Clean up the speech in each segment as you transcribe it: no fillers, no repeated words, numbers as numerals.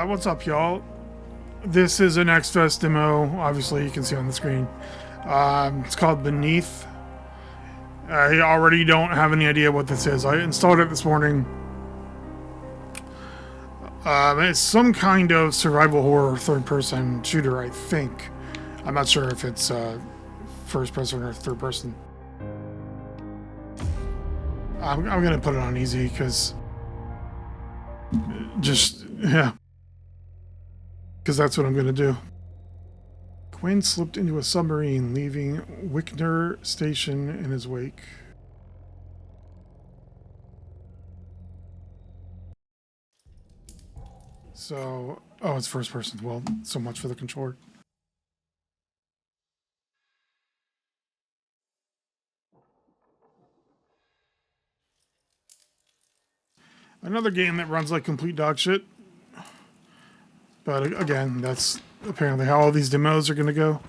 What's up, y'all? This is an X-Fest demo. Obviously, you can see on the screen. It's called Beneath. I already don't have any idea what this is. I installed it this morning. It's some kind of survival horror third-person shooter, I think. I'm not sure if it's first-person or third-person. I'm gonna put it on easy because because that's what I'm gonna do. Quinn slipped into a submarine, leaving Wickner Station in his wake. So, oh, it's first person. Well, so much for the controller. Another game that runs like complete dog shit. But again, that's apparently how all these demos are going to go.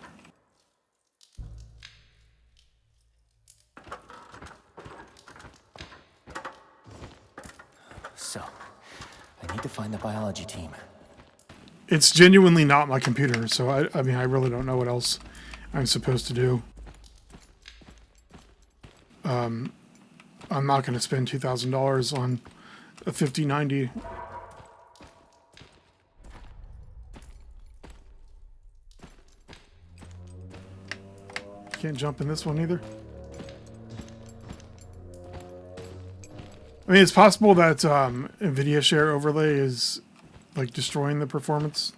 So, I need to find the biology team. It's genuinely not my computer, so I mean, I really don't know what else I'm supposed to do. I'm not going to spend $2,000 on a 5090. Can't jump in this one either. I mean, it's possible that NVIDIA Share Overlay is like destroying the performance.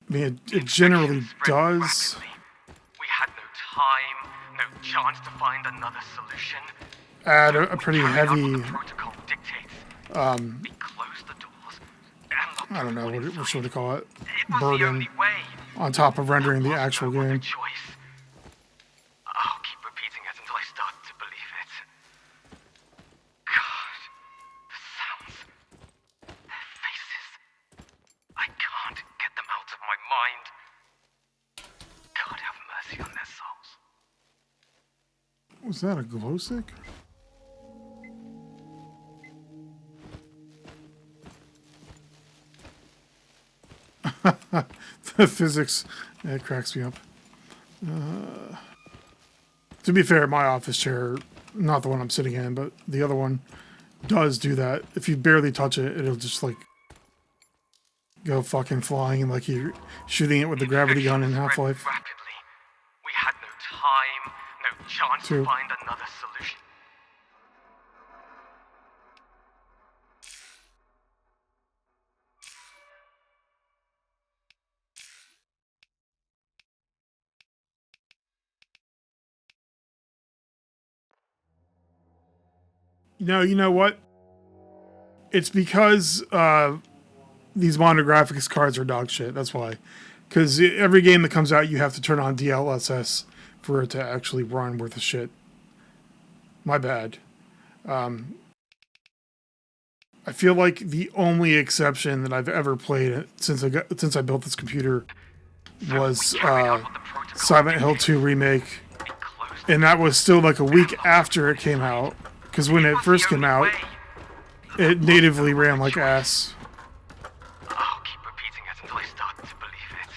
I mean, it generally does. We had no time, no chance to find another solution. Add a pretty heavy, Protocol dictates. We closed the doors. I don't know, what should we call it? It was the Burden only way. on top of rendering the actual There was no game. other choice. I'll keep repeating it until I start to believe it. God, the sounds, their faces. I can't get them out of my mind. God have mercy on their souls. Was that a glow stick? The physics, it cracks me up. To be fair, my office chair, not the one I'm sitting in, but the other one, does do that. If you barely touch it, it'll just like go fucking flying like you're shooting it with the gravity gun in Half-Life. Rapidly. We had no time, no chance True. to find another solution. No, you know what? It's because these Mondo Graphics cards are dog shit. That's why. Because every game that comes out, you have to turn on DLSS for it to actually run worth of shit. My bad. I feel like the only exception that I've ever played since I built this computer was Silent Hill 2 Remake, and that was still like a week after it came out. Because when it first came out, it natively ran like ass. I'll keep repeating it until I start to believe it.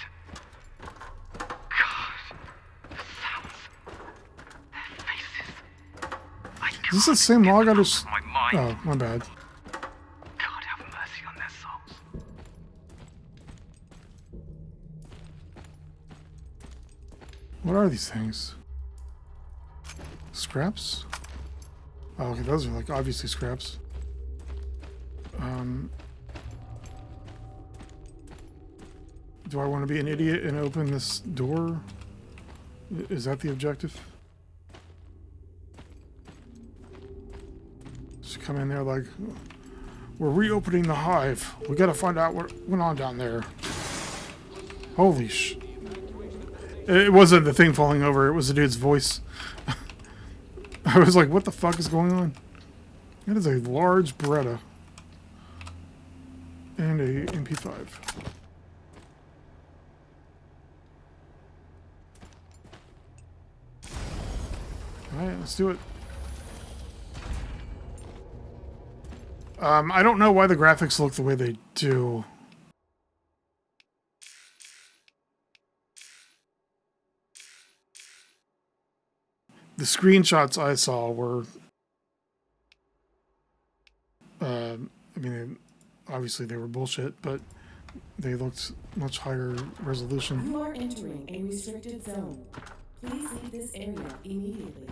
God, the sounds, their faces. I Is this the same log I just... my mind. Oh, my bad. God have mercy on their souls. What are these things? Scraps? Oh, okay, those are like obviously scraps. Do I want to be an idiot and open this door? Is that the objective? Just come in there like, we're reopening the hive. We gotta find out what went on down there. Holy sh... It wasn't the thing falling over, it was the dude's voice. I was like, what the fuck is going on? That is a large Beretta. And a MP5. Alright, let's do it. I don't know why the graphics look the way they do. The screenshots I saw were, I mean, obviously they were bullshit, but they looked much higher resolution. You are entering a restricted zone. Please leave this area immediately.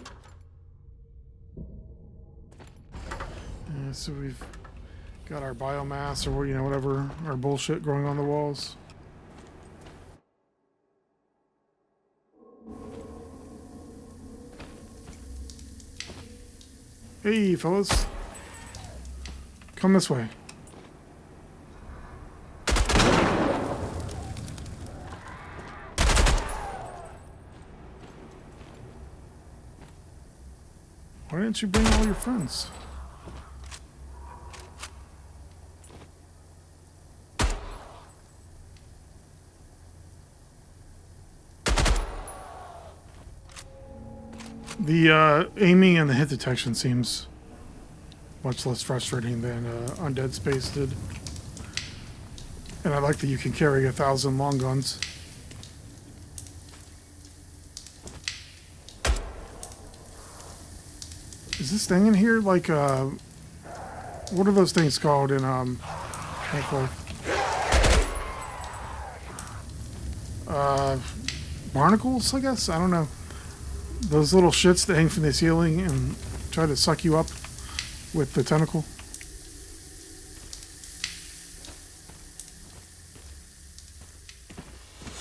So we've got our biomass or whatever, our bullshit growing on the walls. Hey, fellas. Come this way. Why didn't you bring all your friends? The aiming and the hit detection seems much less frustrating than Undead Space did. And I like that you can carry 1,000 long guns. Is this thing in here like what are those things called in Half-Life? Barnacles, I guess? I don't know. Those little shits that hang from the ceiling and try to suck you up with the tentacle.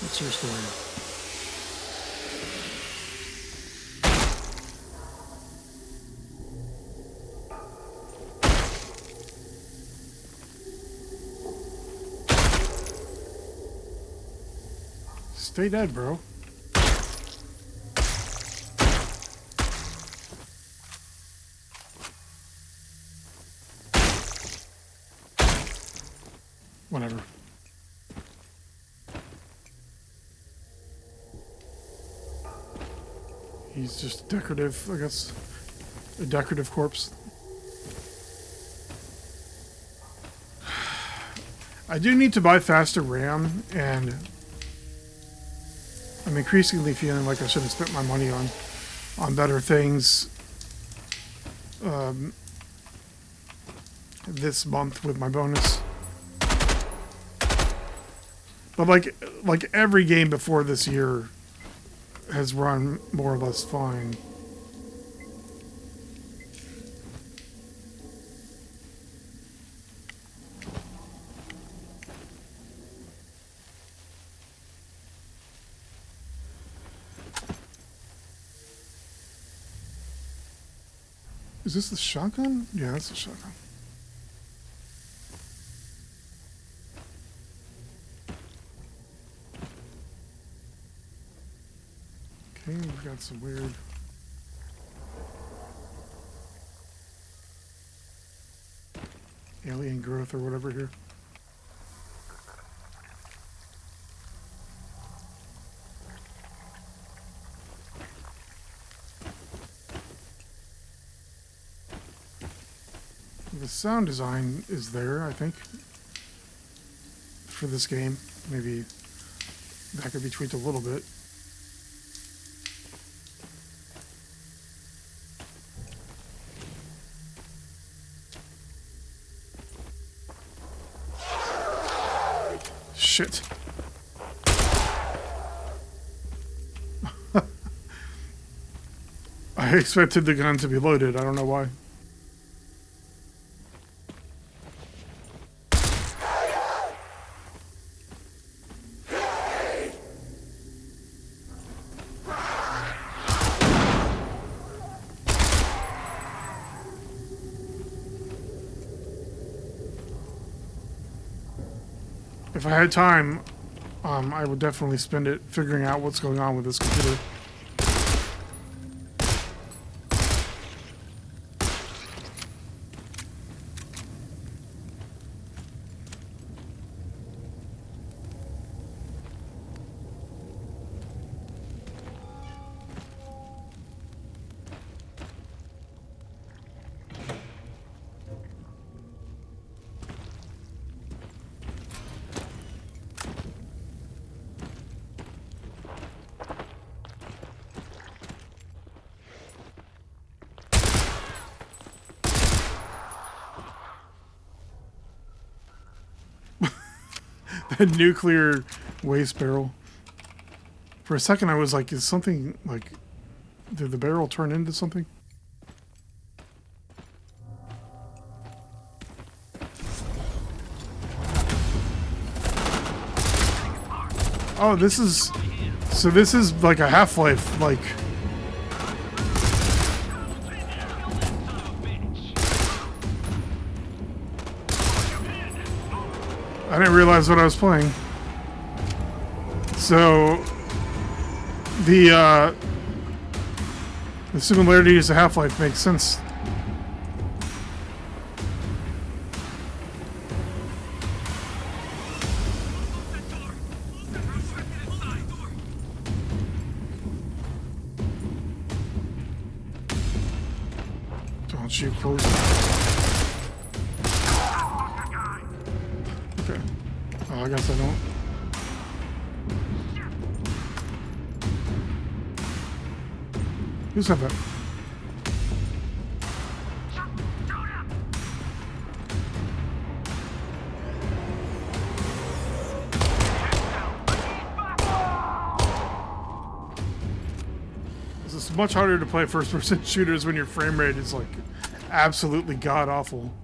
What's your story? Stay dead, bro. Whatever. He's just decorative, I guess. A decorative corpse. I do need to buy faster RAM, and I'm increasingly feeling like I should have spent my money on better things this month with my bonus. But like every game before this year has run more or less fine. Is this the shotgun? Yeah, that's the shotgun. Okay, we've got some weird... alien growth or whatever here. The sound design is there, I think, for this game. Maybe that could be tweaked a little bit. Shit. I expected the gun to be loaded. I don't know why. If I had time, I would definitely spend it figuring out what's going on with this computer. A nuclear waste barrel. For a second, I was like, is something like... Did the barrel turn into something? Oh, this is... So this is like a Half-Life, like... I didn't realize what I was playing. So... The similarities to Half-Life makes sense. Don't you close it. Okay. Oh, I guess I don't. Who said that? It's much harder to play first-person shooters when your frame rate is like absolutely god-awful.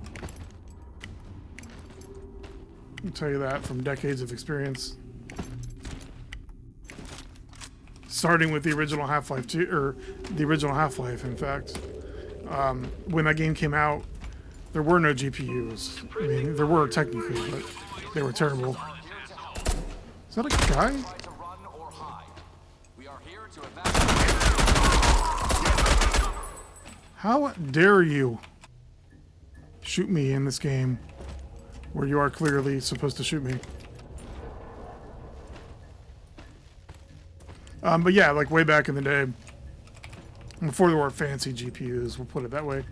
I'll tell you that from decades of experience. Starting with the original Half-Life 2, or the original Half-Life, in fact. When that game came out, there were no GPUs. I mean, there were technically, but they were terrible. Is that a guy? How dare you shoot me in this game where you are clearly supposed to shoot me? But yeah, like way back in the day, before there were fancy GPUs, we'll put it that way,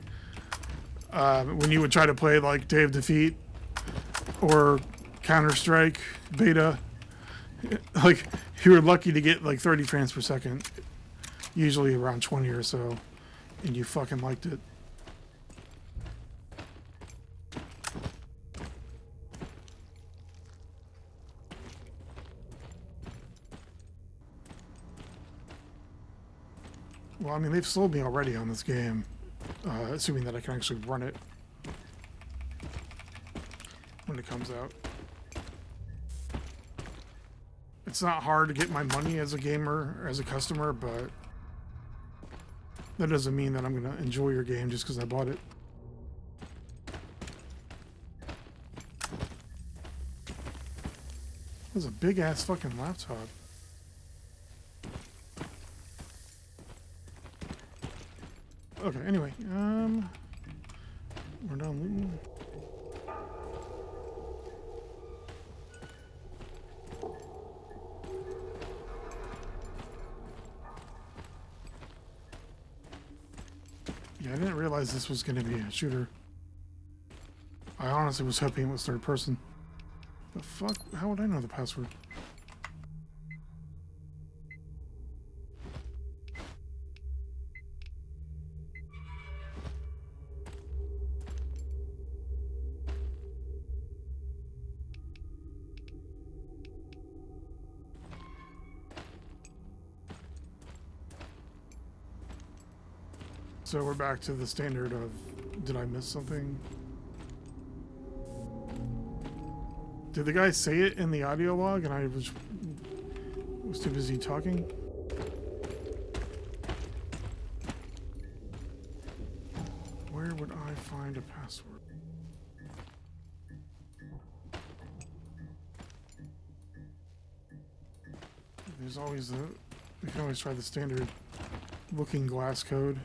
when you would try to play like Day of Defeat or Counter-Strike beta, like you were lucky to get like 30 frames per second, usually around 20 or so, and you fucking liked it. Well, I mean, they've sold me already on this game, assuming that I can actually run it when it comes out. It's not hard to get my money as a gamer, or as a customer, but that doesn't mean that I'm going to enjoy your game just because I bought it. That's a big-ass fucking laptop. Okay, anyway, we're done looting. Yeah, I didn't realize this was going to be a shooter. I honestly was hoping it was third person. The fuck? How would I know the password? So we're back to the standard of, did I miss something? Did the guy say it in the audio log and I was too busy talking? Where would I find a password? There's always the, we can always try the standard looking glass code.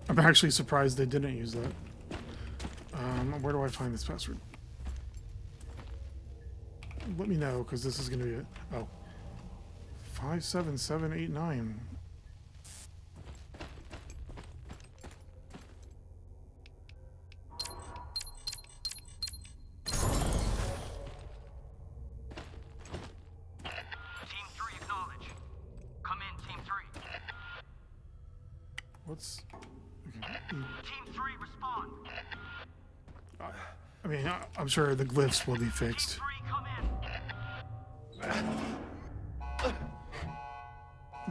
I'm actually surprised they didn't use that. Where do I find this password? Let me know, because this is going to be it. Oh. 57789. What's... Okay. Team 3, respond. I mean, I'm sure the glyphs will be fixed. 3, come in.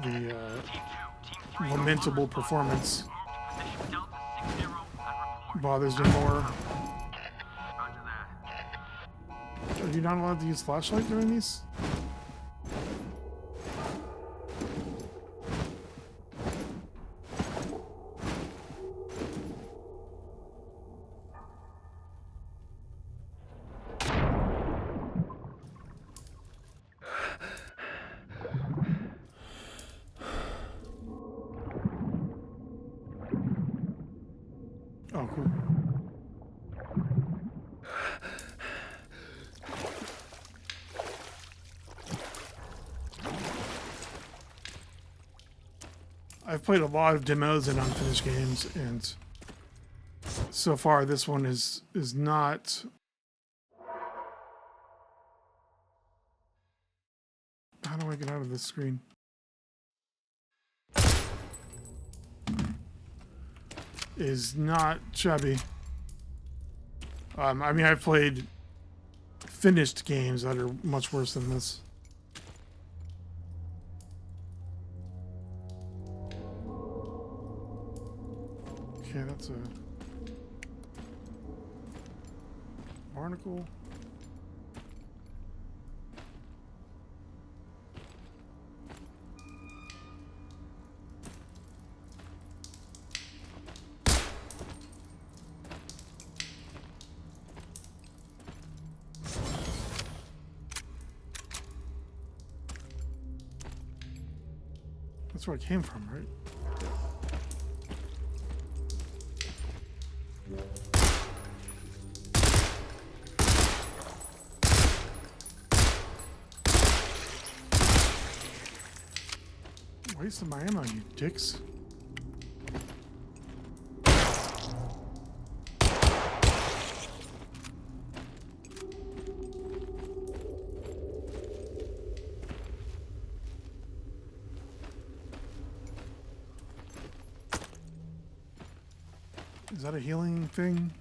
The Team 2, Team 3. lamentable performance Move to position Delta 60 and report. bothers me more. Roger that. Are you not allowed to use flashlight during these? Oh, cool. I've played a lot of demos and unfinished games, and so far this one is not. How do I get out of this screen? Is not shabby. I mean, I've played finished games that are much worse than this. Okay, that's a barnacle. That's where I came from, right? Wasting my ammo, you dicks. Is that a healing thing?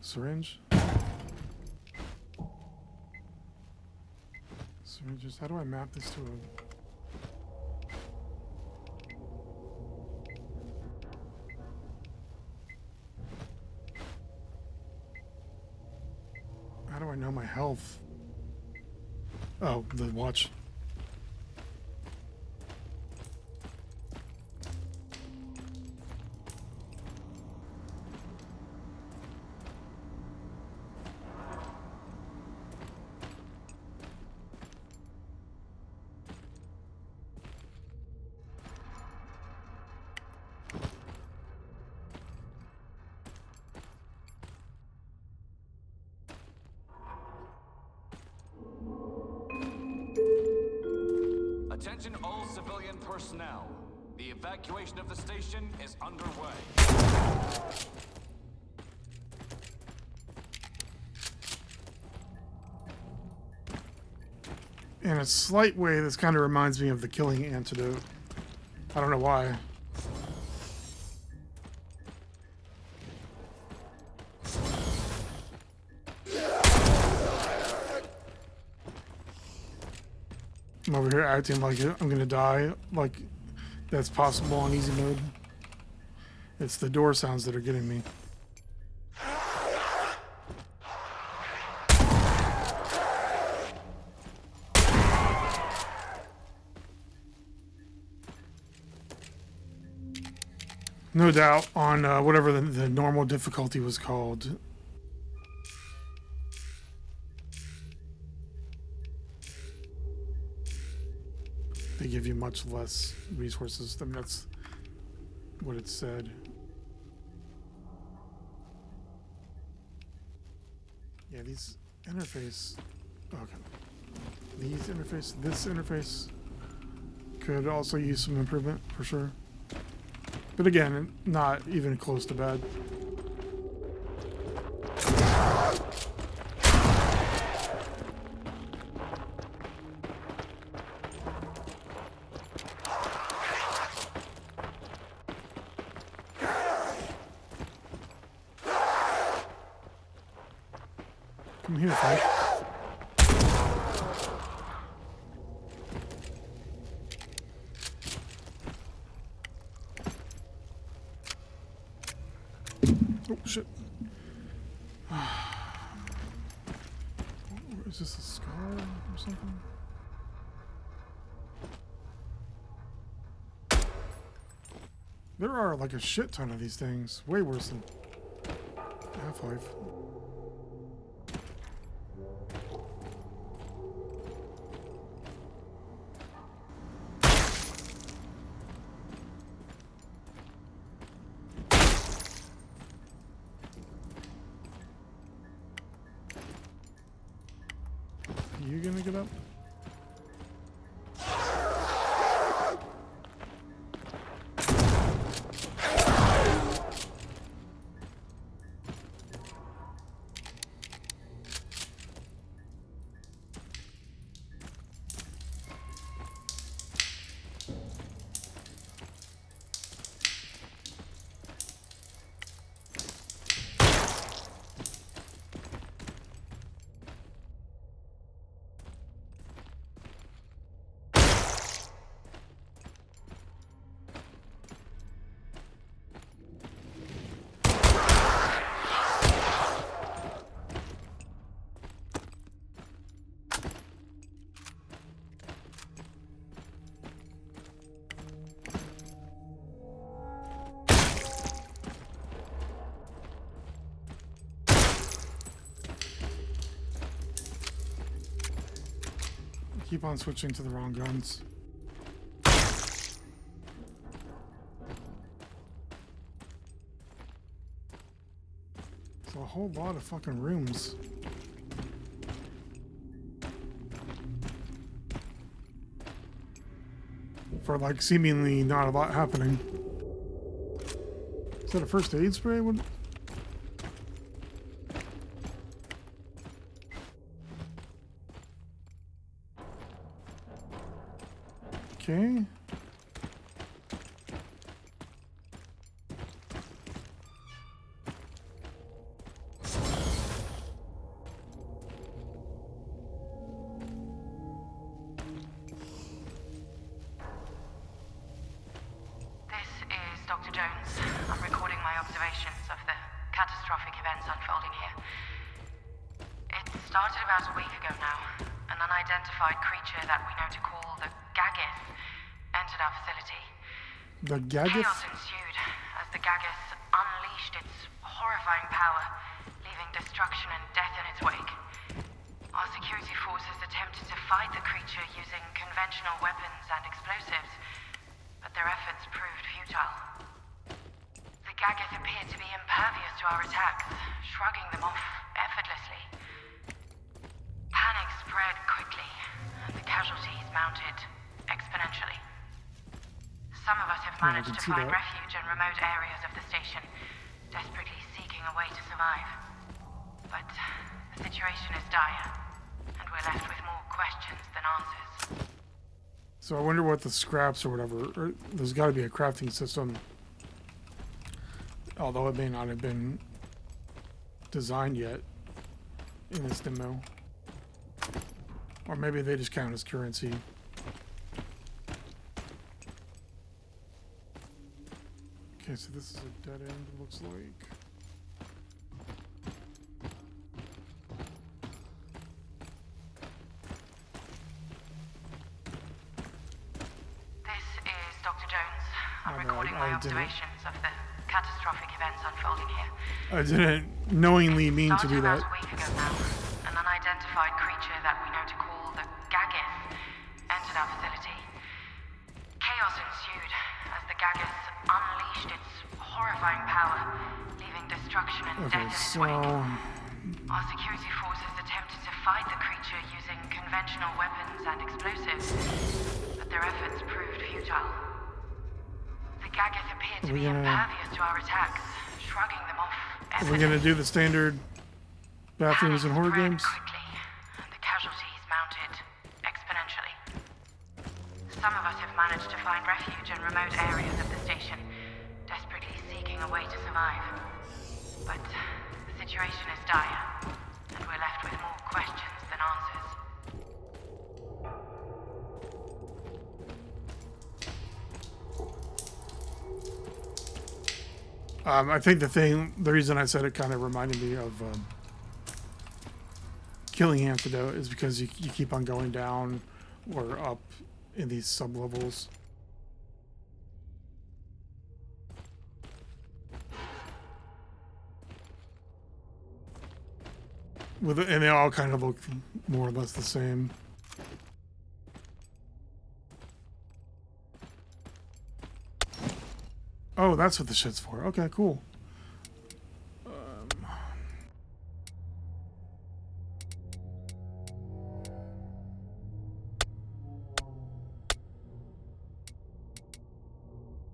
Syringe? Syringes. How do I map this to a... How do I know my health? Oh, the watch. Attention all civilian personnel. The evacuation of the station is underway. In a slight way, this kind of reminds me of the killing antidote. I don't know why. I'm over here acting like I'm gonna die, like that's possible on easy mode. It's the door sounds that are getting me. No doubt on whatever the normal difficulty was called. They give you much less resources. I mean, that's what it said. Yeah, these interface. Okay. This interface could also use some improvement for sure. But again, not even close to bad. Come here, Frank. Oh, shit. Is this a skull or something? There are like a shit ton of these things. Way worse than Half-Life. You gonna get up? Keep on switching to the wrong guns. It's a whole lot of fucking rooms. For like seemingly not a lot happening. Is that a first aid spray? What? Okay. This is Dr. Jones. I'm recording my observations of the catastrophic events unfolding here. It started about a week ago now. An unidentified creature that we know to call the Gaggith entered our facility. The Gaggith? Chaos ensued as the Gaggith unleashed its horrifying power, leaving destruction and death in its wake. Our security forces attempted to fight the creature using conventional weapons and explosives, but their efforts proved futile. The Gaggith appeared to be impervious to our attacks, shrugging them off effortlessly. Panic spread quickly, and the casualties mounted exponentially. Some of us have I managed can to see find that. refuge in remote areas of the station, desperately seeking a way to survive. But the situation is dire, and we're left with more questions than answers. So I wonder what the scraps or whatever, or there's got to be a crafting system, although it may not have been designed yet in this demo. Or maybe they just count as currency. Okay, so this is a dead end, it looks like. This is Dr. Jones. I'm Oh, no, recording I my didn't. observations of the catastrophic events unfolding here. I didn't knowingly mean to do that. Started about a week ago now. An unidentified creature that we know to call the Gaggith entered our facility. Chaos ensued as the Gaggith unleashed its horrifying power, leaving destruction and Okay, death in its so wake. Our security forces attempted to fight the creature using conventional weapons and explosives, but their efforts proved futile. The Gaggith appeared to Are we be gonna- impervious to our attacks, shrugging them off are we gonna do the standard bathrooms and horror Panic games? spread quickly, and the casualties mounted exponentially. Some of us have managed to find refuge in remote areas of the station, desperately seeking a way to survive. But the situation is dire, and we're we're left with more questions than answers. I think the reason I said it kind of reminded me of Killing Antidote is because you keep on going down or up in these sub-levels. And they all kind of look more or less the same. Oh, that's what the shit's for. Okay, cool.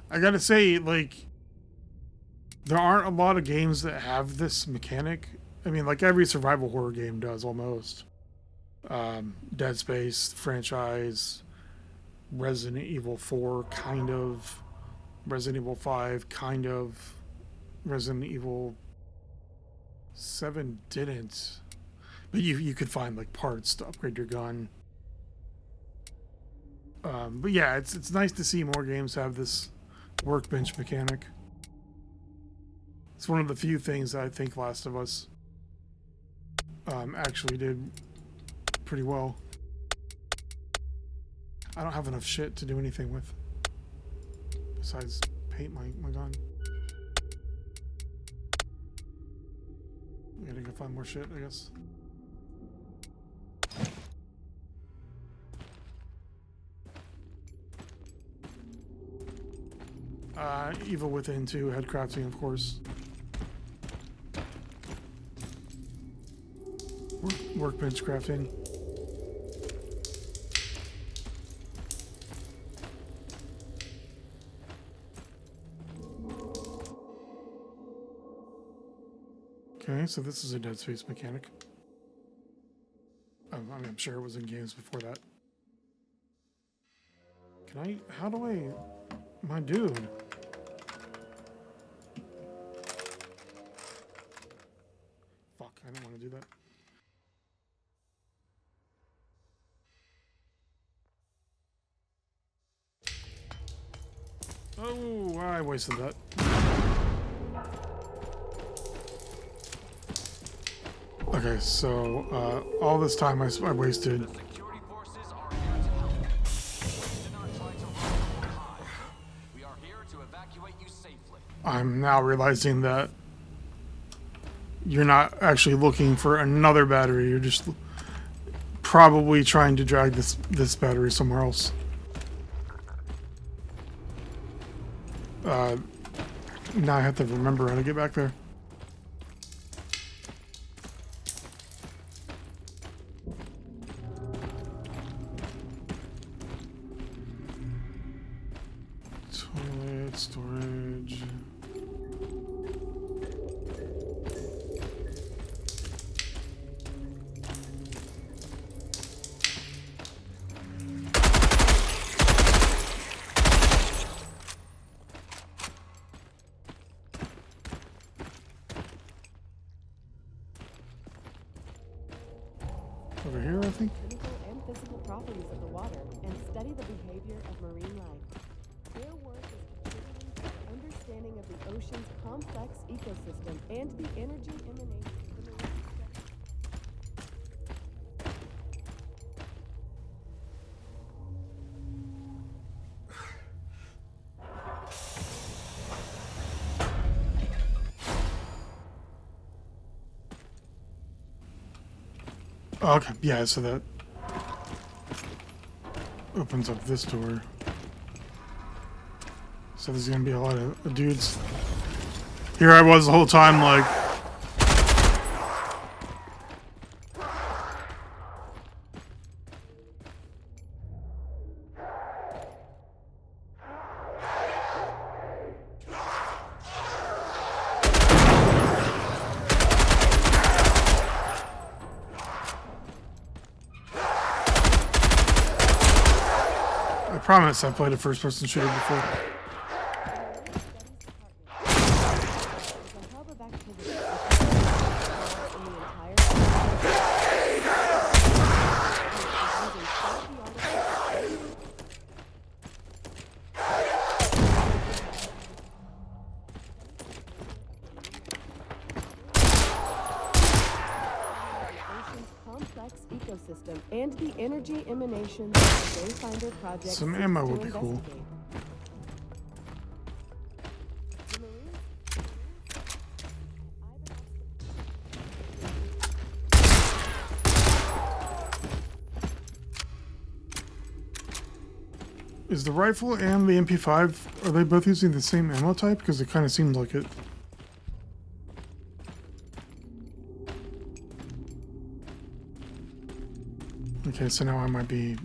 I gotta say, like, there aren't a lot of games that have this mechanic. I mean, like, every survival horror game does, almost. Dead Space franchise, Resident Evil 4, kind of. Resident Evil 5, kind of. Resident Evil 7 didn't. But you could find, like, parts to upgrade your gun. But yeah, it's nice to see more games have this workbench mechanic. It's one of the few things that I think Last of Us actually did pretty well. I don't have enough shit to do anything with besides paint my gun. I gotta go find more shit, I guess. Evil Within 2 had crafting, of course. Workbench crafting. Okay, so this is a Dead Space mechanic. I mean, I'm sure it was in games before that. How do I, my dude? Fuck, I didn't want to do that. Oh, I wasted that. Okay, so all this time I wasted. The security forces are here to help. Do not try to run or hide. We are here to evacuate you safely. I'm now realizing that you're not actually looking for another battery. You're just probably trying to drag this battery somewhere else. Now I have to remember how to get back there. Toilet, storage. Over here, I think. Chemical and physical properties of the water and study the behavior of marine life. Their work is contributing to our understanding of the ocean's complex ecosystem and the energy emanating from the marine sector. Okay, yeah, so that opens up this door. So there's gonna be a lot of dudes. Here I was the whole time, like. I promise I played a first-person shooter before. The hub of activity in the entire complex ecosystem and the energy emanations of the Wayfinder project. Some seeks ammo to would be cool. investigate. The Marines- Is the rifle and the MP5, are they both using the same ammo type? Because it kind of seems like it. Okay, so now I might be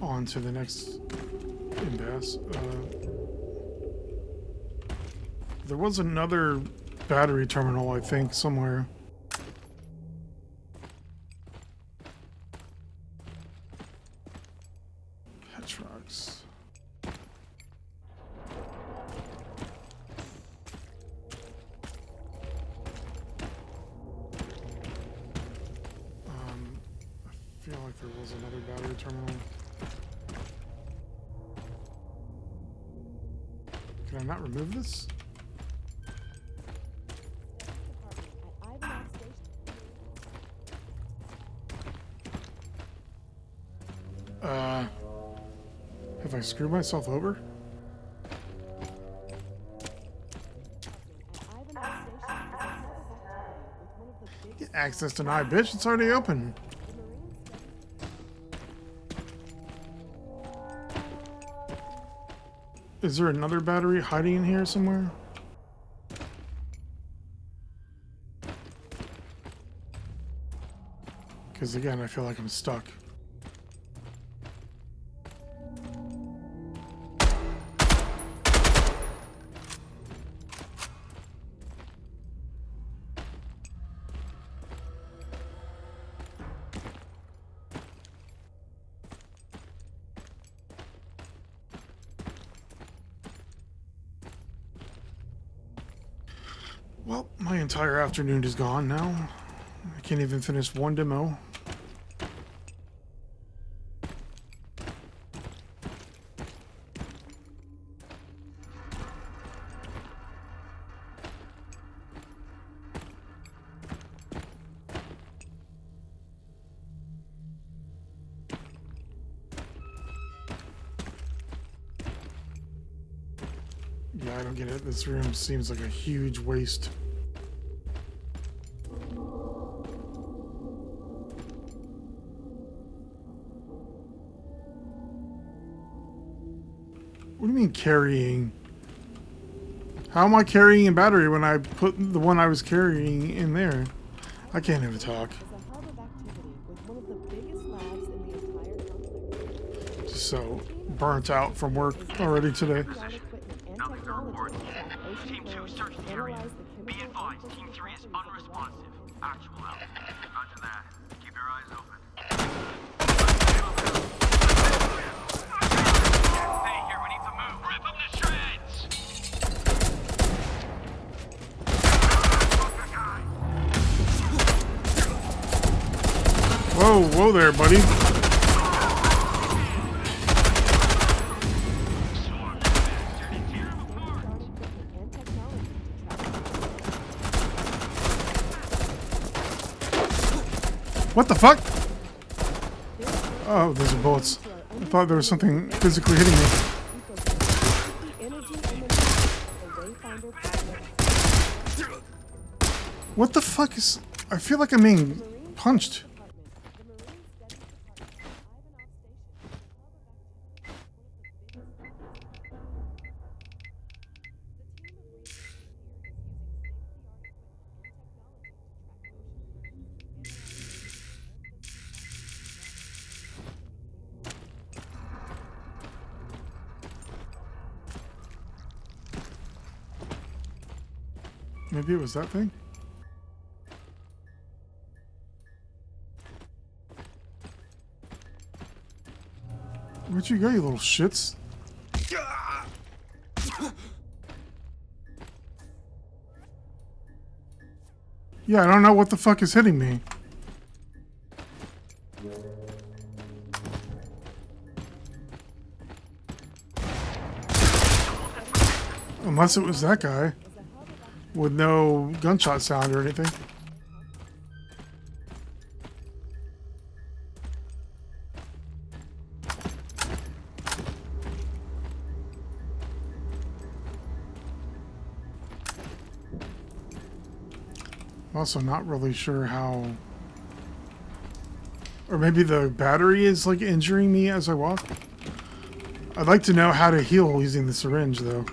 on to the next impasse. There was another battery terminal, I think, somewhere. Petrox. I feel like there was another battery terminal. Can I not remove this? At Ivanov Station. Have I screwed myself over? At Ivanov Station is a hub of activity with one of the biggest Access denied, bitch. It's already open. Marines study. Is there another battery hiding in here somewhere? Because again, I feel like I'm stuck. Well, my entire afternoon is gone now. I can't even finish one demo. Yeah, I don't get it. This room seems like a huge waste. What do you mean carrying? How am I carrying a battery when I put the one I was carrying in there? I can't even talk. Is a hub of activity with one of the biggest labs in the entire complex. Just so burnt out from work already today. State-of-the-art equipment and technology to track ocean Team 2 currents, search the area. analyze the Be chemical advised, and Team 3 is physical properties of the water. unresponsive. Actual out. Roger that. Keep your eyes open. Stay here, we need to move. Rip them to shreds! Whoa, whoa there, buddy. State-of-the-art equipment and technology to track What the fuck? Oh, those are bullets. I thought there was something physically hitting me. ecosystem. The energy emanations of the Wayfinder project. What the fuck is... I feel like I'm being punched. Maybe it was that thing? Where'd you go, you little shits? Yeah, I don't know what the fuck is hitting me. Unless it was that guy with no gunshot sound or anything. I'm also not really sure how... Or maybe the battery is like injuring me as I walk. I'd like to know how to heal using the syringe though.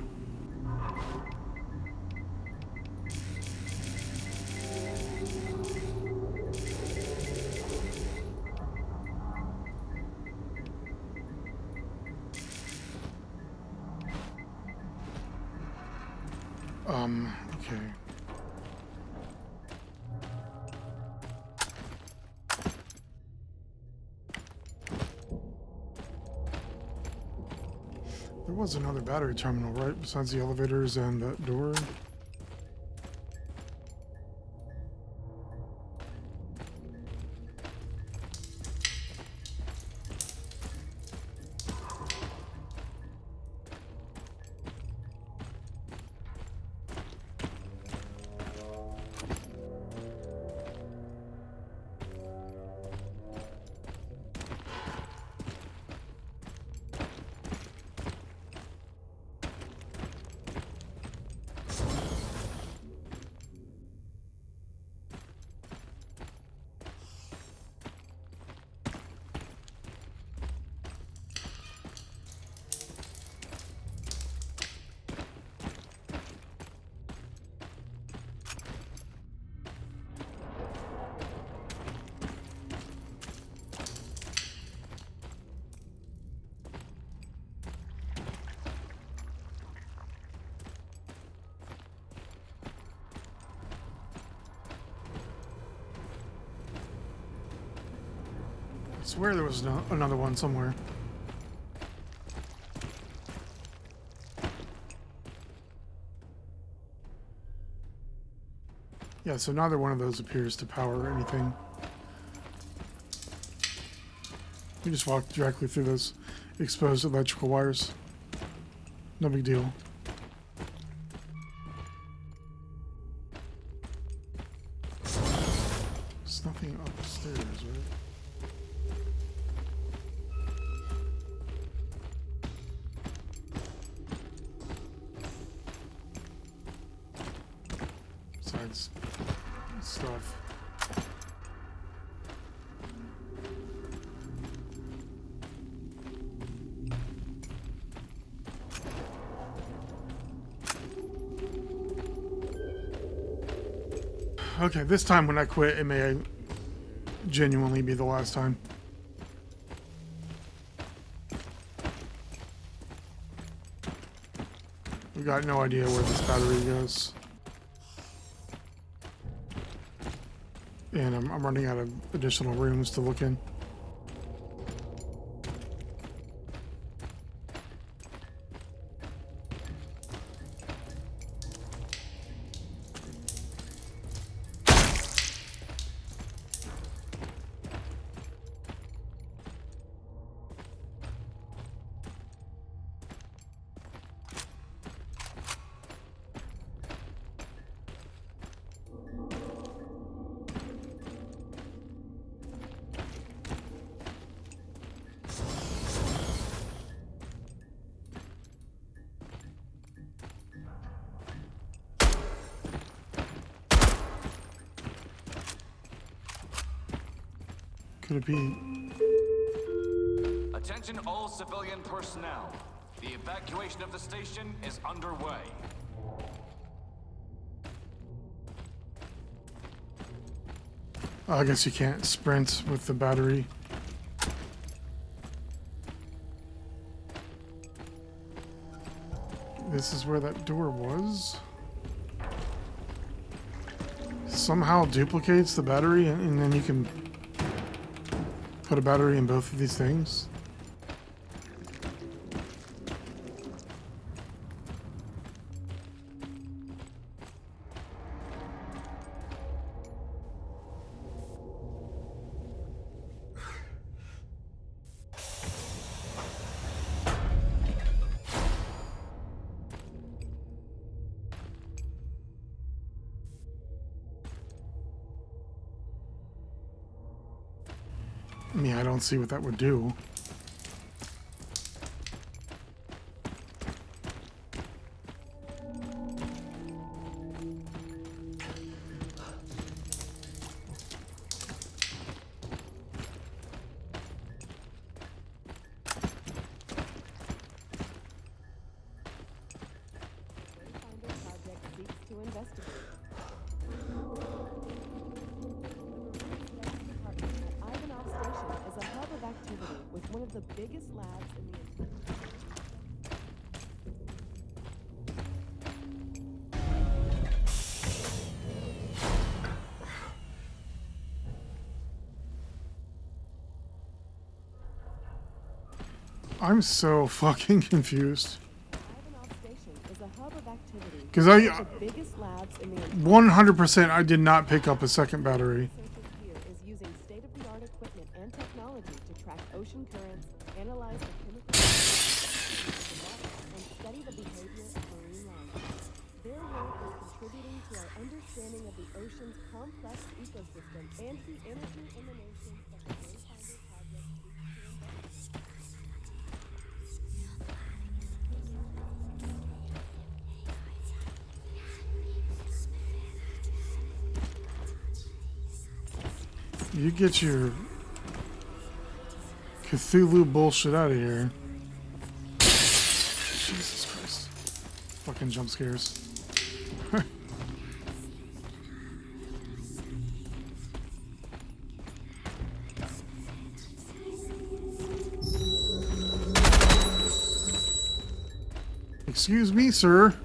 Okay. There was another battery terminal, right? Besides the elevators and that door. I swear there was another one somewhere. Yeah, so neither one of those appears to power anything. We just walked directly through those exposed electrical wires. No big deal. There's nothing upstairs, right? Besides stuff. Okay, this time when I quit, it may genuinely be the last time. We got no idea where this battery goes. And I'm running out of additional rooms to look in. Could it be? Attention all civilian personnel. The evacuation of the station is underway. I guess you can't sprint with the battery. This is where that door was. Somehow duplicates the battery, and then you can put a battery in both of these things. I mean, I don't see what that would do. of the biggest labs in the I'm so fucking confused. Ivanov Station is a hub of activity. 'Cause One of the biggest labs in the 100% I did not pick up a second battery. researchers here is using state-of-the-art equipment and technology to track ocean currents, analyze the chemical and study the behavior of marine life. Their work is contributing to our understanding of the ocean's complex ecosystem and the energy emanations that the Wayfinder project seeks to investigate. You get your Cthulhu bullshit out of here. Jesus Christ. Fucking jump scares. Excuse me, sir.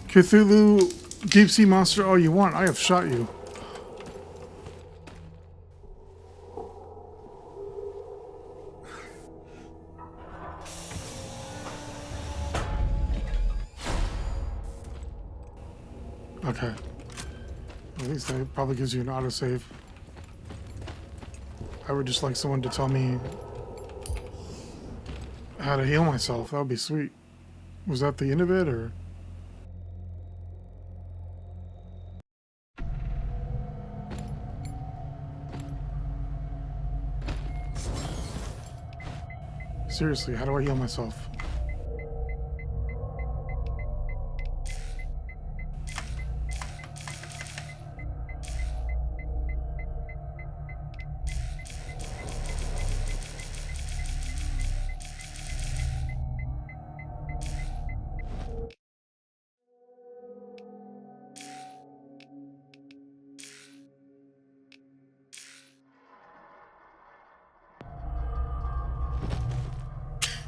Cthulhu deep sea monster all you want. I have shot you. Okay. At least that probably gives you an autosave. I would just like someone to tell me how to heal myself. That would be sweet. Was that the end of it, or? Seriously, how do I heal myself?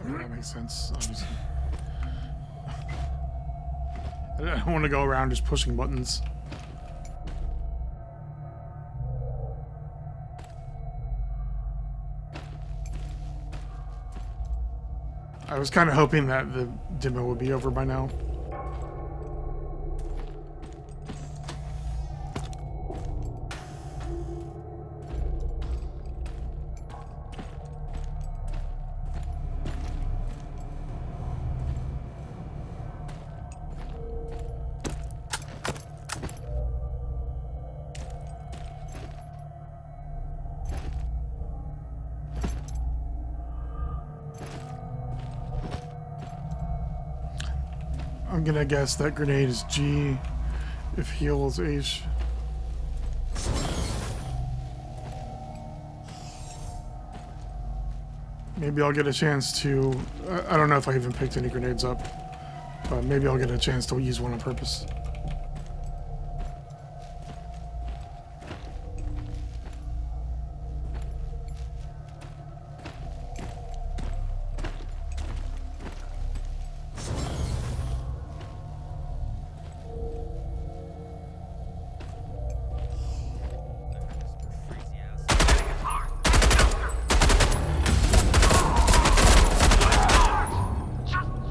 That makes sense, obviously. I don't want to go around just pushing buttons. I was kind of hoping that the demo would be over by now. I'm gonna guess that grenade is G, if heal is H. Maybe I'll get a chance to... I don't know if I even picked any grenades up, but maybe I'll get a chance to use one on purpose.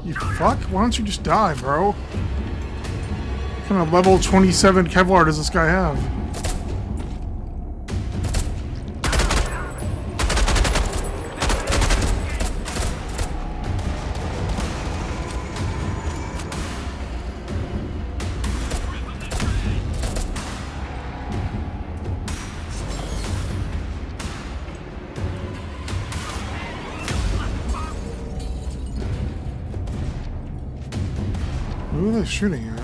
You fuck? Why don't you just die, bro? What kind of level 27 Kevlar does this guy have? Who are they shooting at?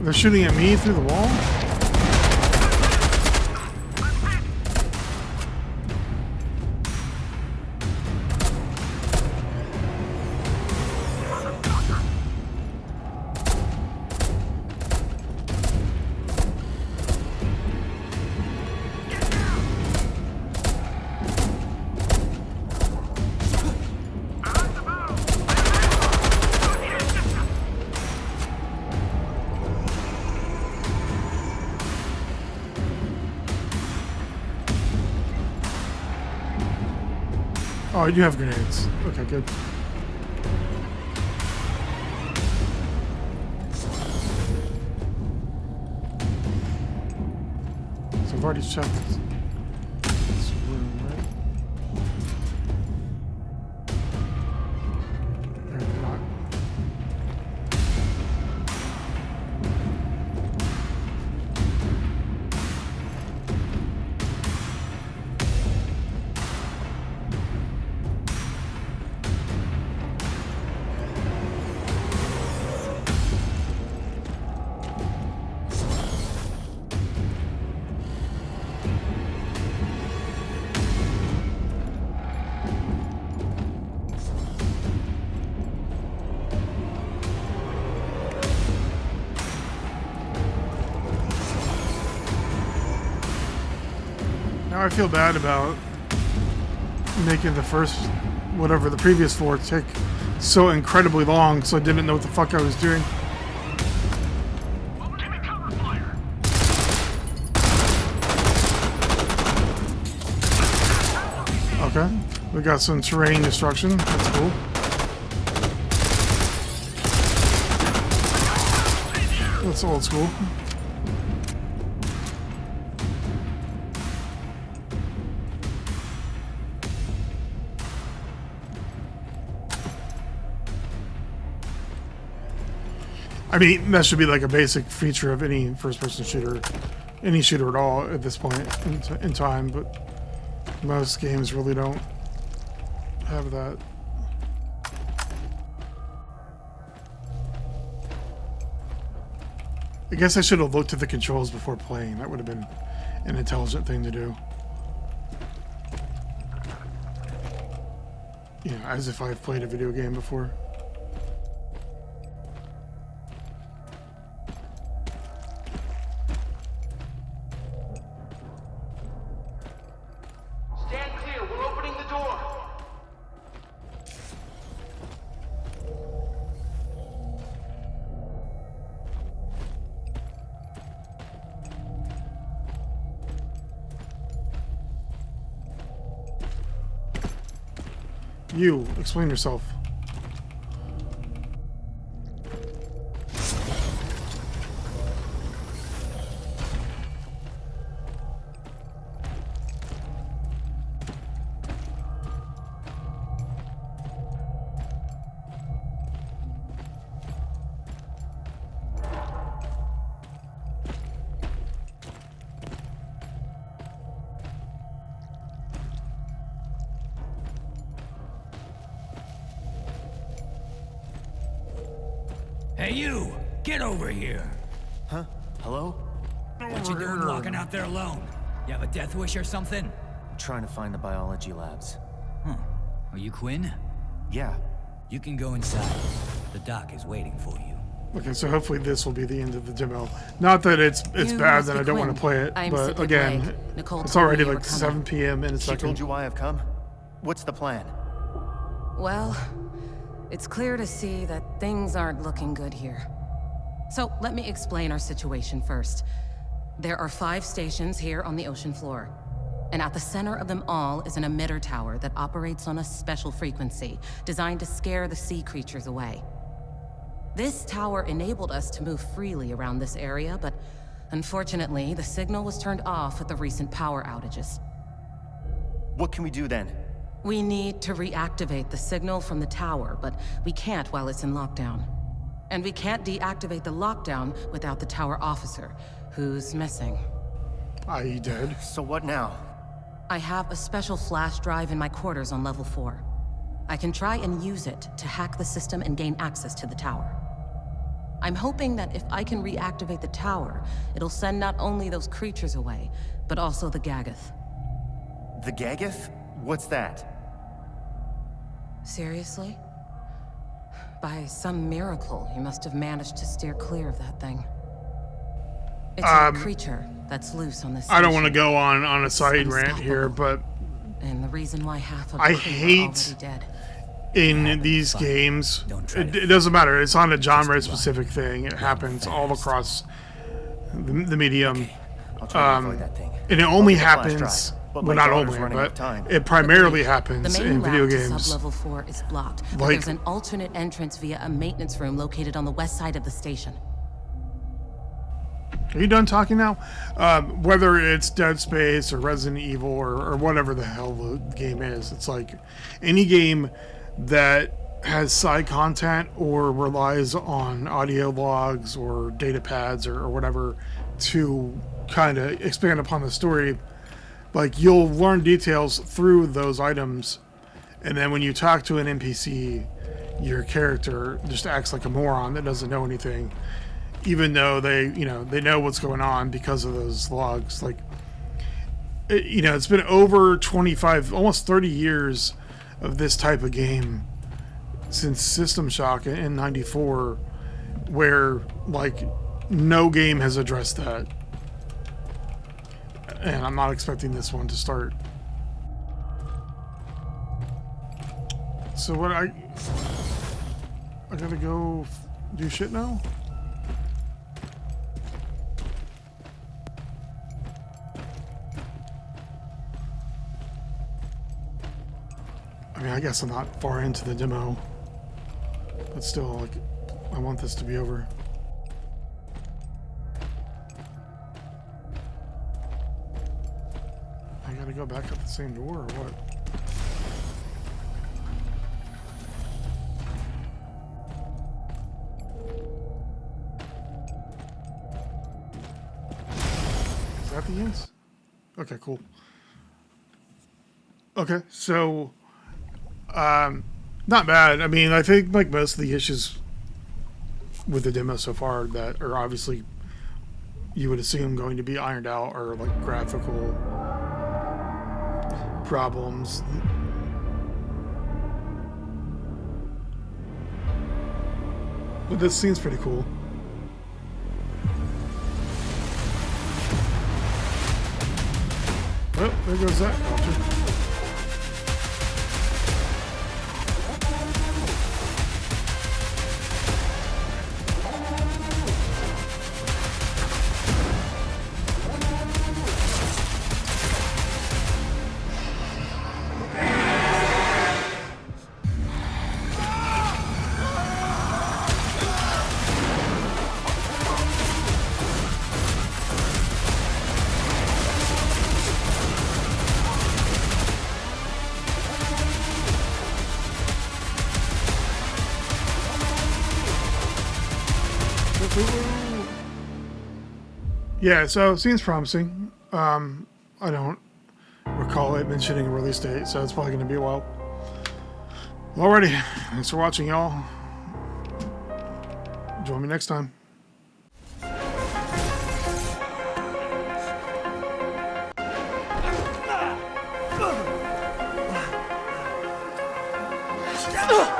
They're shooting at me through the wall? Oh, I do have grenades. Okay, good. So I've already checked this room, right? Apparently not. Now I feel bad about making the previous floor take so incredibly long, so I didn't know what the fuck I was doing. Okay, we got some terrain destruction. That's cool. That's old school. I mean, that should be like a basic feature of any first-person shooter, any shooter at all at this point in time, but most games really don't have that. I guess I should have looked at the controls before playing. That would have been an intelligent thing to do. You know, as if I've played a video game before. Stand clear. We're opening the door. You, explain yourself. Hey, you! Get over here! Huh? Hello? What you doing walking out there alone? You have a death wish or something? I'm trying to find the biology labs. Huh. Are you Quinn? Yeah. You can go inside. The doc is waiting for you. Okay, so hopefully this will be the end of the demo. Not that it's You bad must that be I don't want Quinn. to play it, I'm but Sidney again, Blake. Nicole it's told me already you were like coming. 7 p.m. in a She second. told you why I've come? What's the plan? Well, it's clear to see that things aren't looking good here. So let me explain our situation first. There are 5 stations here on the ocean floor. And at the center of them all is an emitter tower that operates on a special frequency designed to scare the sea creatures away. This tower enabled us to move freely around this area, but unfortunately, the signal was turned off at the recent power outages. What can we do then? We need to reactivate the signal from the tower, but we can't while it's in lockdown. And we can't deactivate the lockdown without the tower officer, who's missing. I.e. dead. So what now? I have a special flash drive in my quarters on level 4. I can try and use it to hack the system and gain access to the tower. I'm hoping that if I can reactivate the tower, it'll send not only those creatures away, but also the Gagath. The Gagath? What's that? Seriously? By some miracle, you must have managed to steer clear of that thing. It's a creature that's loose on this I don't want to station. go on a side rant here, but And the reason why half of I the crew are hate already dead. in these games, Don't try it to doesn't matter. It's not a genre-specific thing. It happens all across the medium. I'll try to avoid that thing. And it only I'll get the flash happens drive. But well, my not daughter's only, running out of but time. it primarily The happens main in video route to games. sub-level 4 is blocked, but Like- there's an alternate entrance via a maintenance room located on the west side of the station. Are you done talking now? Whether it's Dead Space or Resident Evil or whatever the hell the game is, it's like any game that has side content or relies on audio logs or data pads or whatever to kind of expand upon the story, like you'll learn details through those items, and then when you talk to an NPC, your character just acts like a moron that doesn't know anything, even though they know what's going on because of those logs. Like, it's been over 25, almost 30 years of this type of game since System Shock in '94, where like no game has addressed that, and I'm not expecting this one to start. So what I gotta go do shit now? I mean, I guess I'm not far into the demo, but still, like, I want this to be over. I gotta go back up the same door, or what? Is that the ends? Okay, cool. Okay, so not bad. I mean, I think like most of the issues with the demo so far that are obviously you would assume going to be ironed out are like graphical problems. But this seems pretty cool. Well, there goes that culture. Yeah, so it seems promising. I don't recall it mentioning a release date, so it's probably going to be a while. Alrighty, thanks for watching, y'all. Join me next time. Ugh!